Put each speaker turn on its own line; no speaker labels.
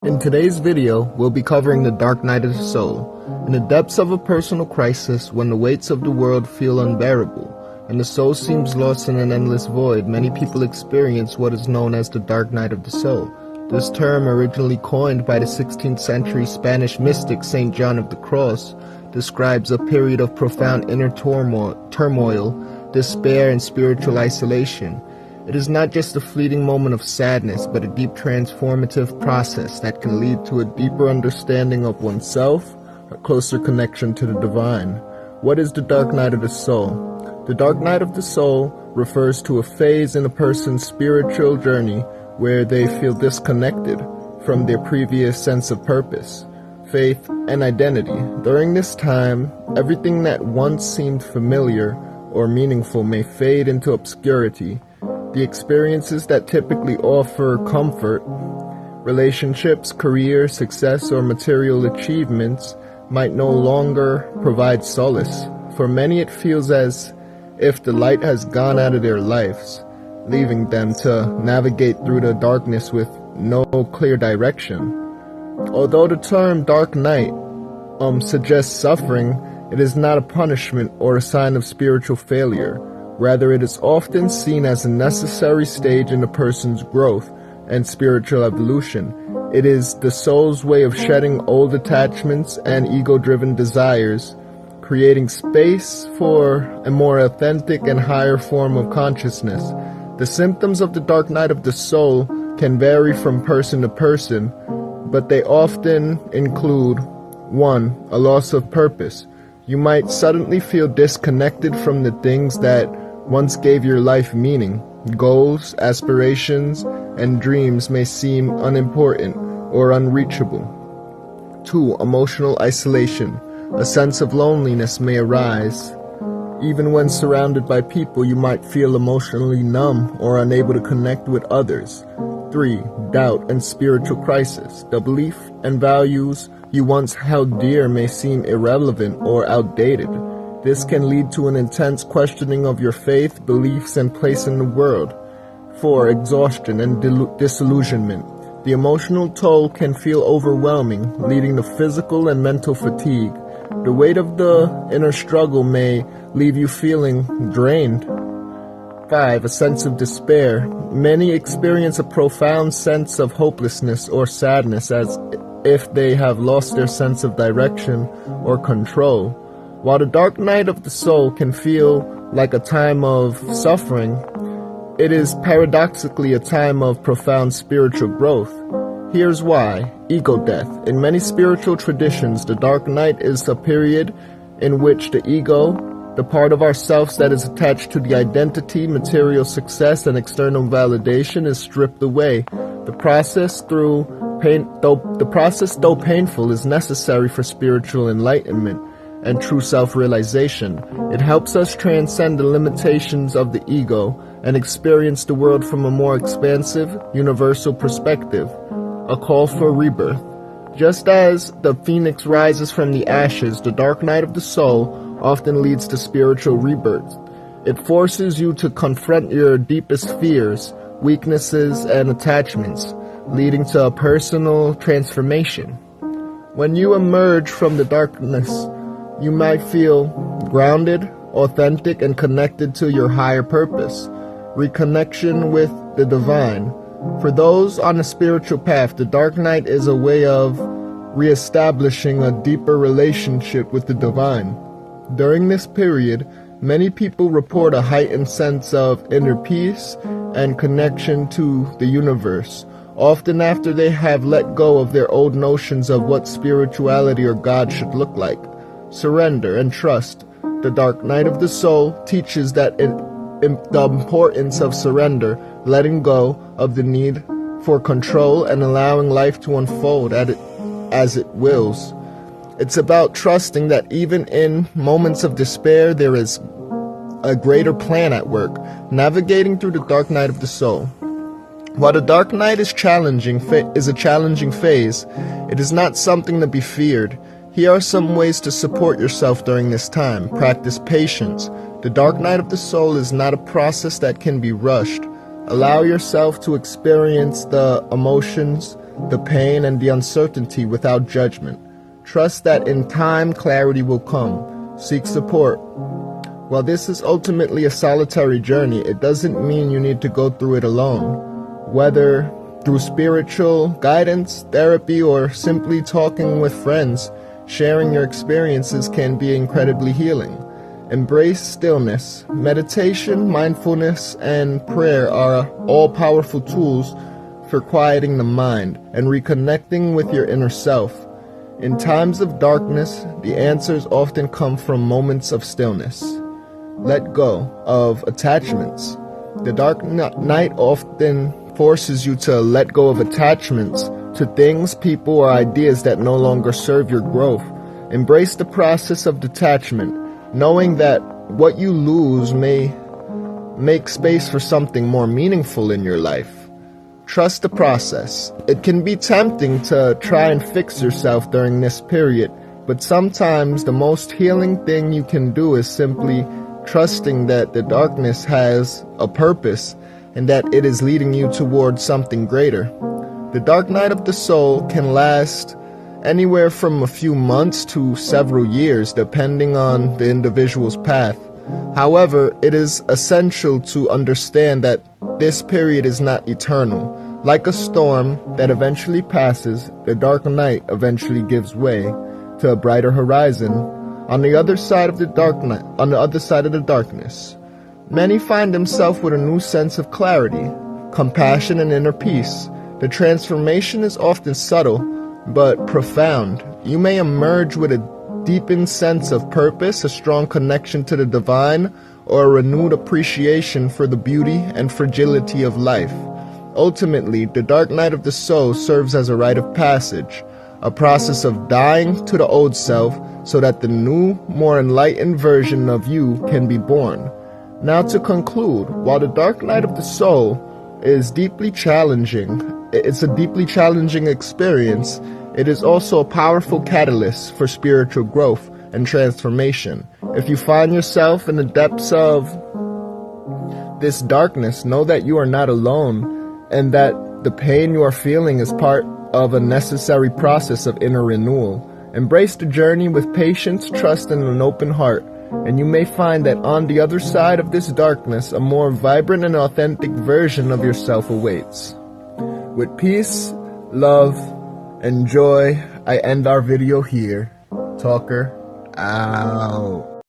In today's video, we'll be covering the dark night of the soul. In the depths of a personal crisis, when the weights of the world feel unbearable, and the soul seems lost in an endless void, many people experience what is known as the dark night of the soul. This term, originally coined by the 16th century Spanish mystic Saint John of the Cross, describes a period of profound inner turmoil, despair, and spiritual isolation. It is not just a fleeting moment of sadness, but a deep transformative process that can lead to a deeper understanding of oneself, a closer connection to the divine. What is the dark night of the soul? The dark night of the soul refers to a phase in a person's spiritual journey where they feel disconnected from their previous sense of purpose, faith, and identity. During this time, everything that once seemed familiar or meaningful may fade into obscurity. The experiences that typically offer comfort, relationships, career, success, or material achievements might no longer provide solace. For many, it feels as if the light has gone out of their lives, leaving them to navigate through the darkness with no clear direction. Although the term dark night suggests suffering, it is not a punishment or a sign of spiritual failure. Rather, it is often seen as a necessary stage in a person's growth and spiritual evolution. It is the soul's way of shedding old attachments and ego-driven desires, creating space for a more authentic and higher form of consciousness. The symptoms of the dark night of the soul can vary from person to person, but they often include 1. A loss of purpose. You might suddenly feel disconnected from the things that once gave your life meaning. Goals, aspirations, and dreams may seem unimportant or unreachable. 2. Emotional isolation. A sense of loneliness may arise. Even when surrounded by people, you might feel emotionally numb or unable to connect with others. 3. Doubt and spiritual crisis. The belief and values you once held dear may seem irrelevant or outdated. This can lead to an intense questioning of your faith, beliefs, and place in the world. 4. Exhaustion and disillusionment. The emotional toll can feel overwhelming, leading to physical and mental fatigue. The weight of the inner struggle may leave you feeling drained. 5. A sense of despair. Many experience a profound sense of hopelessness or sadness, as if they have lost their sense of direction or control. While the dark night of the soul can feel like a time of suffering, it is paradoxically a time of profound spiritual growth. Here's why. Ego death. In many spiritual traditions, the dark night is a period in which the ego, the part of ourselves that is attached to the identity, material success, and external validation, is stripped away. The process, though painful, is necessary for spiritual enlightenment and true self-realization. It helps us transcend the limitations of the ego and experience the world from a more expansive, universal perspective. A call for rebirth. Just as the phoenix rises from the ashes, the dark night of the soul often leads to spiritual rebirth. It forces you to confront your deepest fears, weaknesses, and attachments, leading to a personal transformation. When you emerge from the darkness, you might feel grounded, authentic, and connected to your higher purpose. Reconnection with the divine. For those on a spiritual path, the dark night is a way of reestablishing a deeper relationship with the divine. During this period, many people report a heightened sense of inner peace and connection to the universe, often after they have let go of their old notions of what spirituality or God should look like. Surrender and trust. The dark night of the soul teaches that the importance of surrender, letting go of the need for control, and allowing life to unfold as it wills. It's about trusting that even in moments of despair, there is a greater plan at work. Navigating through the dark night of the soul. While the dark night is a challenging phase, it is not something to be feared. Here are some ways to support yourself during this time. Practice patience. The dark night of the soul is not a process that can be rushed. Allow yourself to experience the emotions the pain, and the uncertainty without judgment. Trust that in time clarity will come. Seek support. While this is ultimately a solitary journey, it doesn't mean you need to go through it alone. Whether through spiritual guidance, therapy, or simply talking with friends, sharing your experiences can be incredibly healing. Embrace stillness. Meditation, mindfulness, and prayer are all powerful tools for quieting the mind and reconnecting with your inner self. In times of darkness, the answers often come from moments of stillness. Let go of attachments. The dark night often forces you to let go of attachments to things, people, or ideas that no longer serve your growth. Embrace the process of detachment, knowing that what you lose may make space for something more meaningful in your life. Trust the process. It can be tempting to try and fix yourself during this period, but sometimes the most healing thing you can do is simply trusting that the darkness has a purpose and that it is leading you towards something greater. The dark night of the soul can last anywhere from a few months to several years, depending on the individual's path. However, it is essential to understand that this period is not eternal. Like a storm that eventually passes, the dark night eventually gives way to a brighter horizon. On the other side of the darkness, many find themselves with a new sense of clarity, compassion, and inner peace. The transformation is often subtle, but profound. You may emerge with a deepened sense of purpose, a strong connection to the divine, or a renewed appreciation for the beauty and fragility of life. Ultimately, the dark night of the soul serves as a rite of passage, a process of dying to the old self so that the new, more enlightened version of you can be born. Now to conclude, while the dark night of the soul is deeply challenging, it's a deeply challenging experience, it is also a powerful catalyst for spiritual growth and transformation. If you find yourself in the depths of this darkness, know that you are not alone and that the pain you are feeling is part of a necessary process of inner renewal. Embrace the journey with patience, trust, and an open heart, and you may find that on the other side of this darkness, a more vibrant and authentic version of yourself awaits. With peace, love, and joy, I end our video here. Talker out.